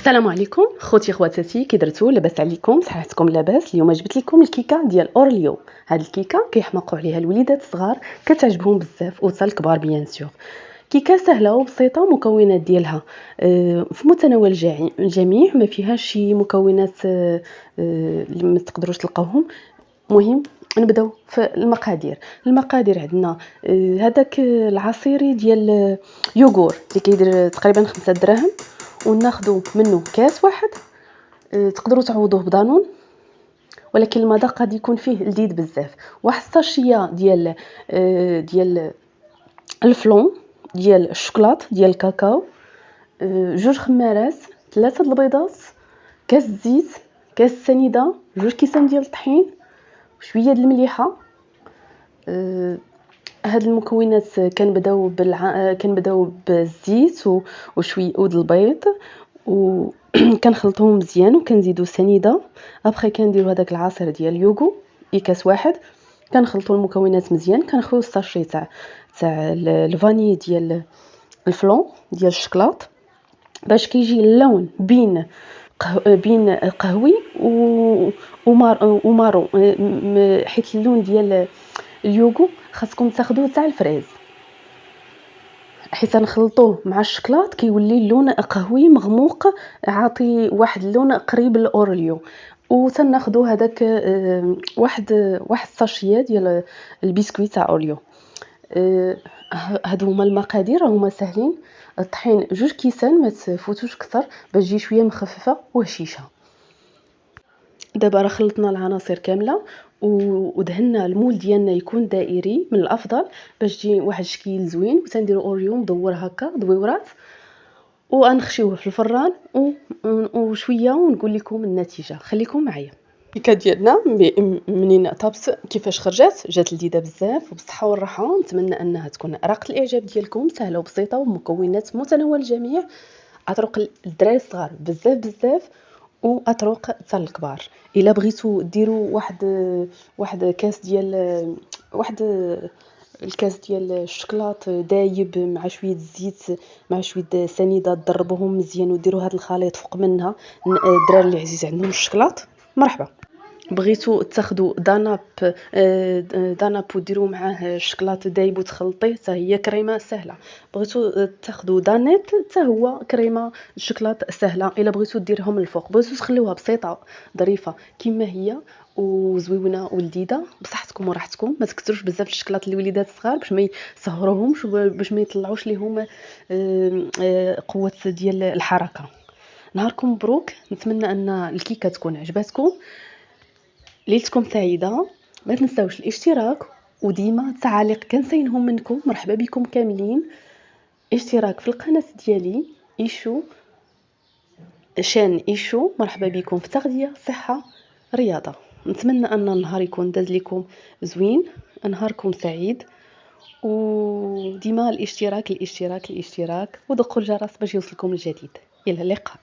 السلام عليكم خوتي خواتاتي، كي درتو؟ لاباس عليكم؟ صحتكم لاباس؟ اليوم جبت لكم الكيكه ديال اورليو. هاد الكيكه كيحماقوا عليها الوليدات الصغار، كتعجبهم بزاف، وتا الكبار بيان سور. كيكه سهله وبسيطه، مكونات ديالها في متناول الجميع، ما فيهاش شي مكونات اللي ما تقدروش تلقاوهم. مهم نبداو في المقادير عندنا هذاك العصيري ديال يوغور اللي كيدير تقريبا 5 دراهم، وناخذوا منه كاس واحد. تقدروا تعوضوه بدانون، ولكن المذاق غادي يكون فيه لذيذ بزاف. واحد الساشيه ديال الفلون ديال الشوكولات ديال الكاكاو، جوج خمارات، 3 البيضات، كاس الزيت، كاس السنيده، جوج كيسان ديال الطحين، شويه د المليحه. هاد المكونات كنبداو بالزيت وشويه د البيض، وكنخلطوهم مزيان، وكنزيدو سنيده. ابخي كنديروا هذاك العصير ديال اليوغو كاس واحد، كنخلطوا المكونات مزيان، كنخويو الساشي تاع الفاني ديال الفلون ديال الشكلاط، باش كيجي اللون بين قهوي ومارون، حيت اللون ديال اليوغو خاصكم تاخذوه تاع الفريز، حيت نخلطوه مع الشكلاط كيولي اللون قهوي مغموق، عاطي واحد اللون قريب للاورليو. وتناخذوا هذاك واحد الساشيه ديال البسكويت تاع اورليو. هادو هما المقادير، هما ساهلين. الطحين 2 كيسان، ما تفوتوش كثر باش تجي شويه مخففه وهشيشه. دابا راه خلطنا العناصر كامله، ودهنا المول ديالنا يكون دائري من الافضل باش تجي واحد الشكل زوين. وتنديروا اوريو مدور هكا دويورات، وغنخشيوه في الفران وشويه ونقول لكم النتيجه. خليكم معايا. الكيكه ديالنا منين طابت كيفاش خرجت، جات لذيذه بزاف وبالصحه والراحه. نتمنى انها تكون راقت الاعجاب ديالكم، سهله وبسيطه ومكونات متناول الجميع، اطرق الدراري الصغار بزاف واطرق حتى الكبار. الا بغيتوا ديروا واحد كاس ديال الكاس ديال الشوكولات دايب مع شويه الزيت مع شويه سنيده، تضربوهم مزيان وديروا هذا الخليط فوق منها. الدراري اللي عزيز عندهم الشوكولات مرحبا. بغيتوا تاخذوا داناب وديروا معاه الشوكولاط دايب وتخلطيه، حتى هي كريمه سهله. بغيتوا تاخذوا دانيت، حتى هو كريمه الشوكولاط سهله. الا بغيتوا ديرهم الفوق، بغيتوا تخليوها بسيطه ظريفه كما هي وزوينه ولذيذه بصحتكم وراحتكم. ما تكثروش بزاف الشوكولاط للوليدات الصغار باش ما يسهروهمش، باش ما يطلعوش ليهم قوه ديال الحركه. نهاركم مبروك، نتمنى ان الكيكه تكون عجبتكم. ليلتكم سعيده. ما تنساوش الاشتراك، وديما التعاليق كنسينهم منكم. مرحبا بكم كاملين. اشتراك في القناه ديالي ايشو شان ايشو. مرحبا بكم في تغذيه صحه رياضه. نتمنى ان النهار يكون داز لكم زوين، نهاركم سعيد. وديما الاشتراك ودقوا الجرس باش يوصلكم الجديد. الى اللقاء.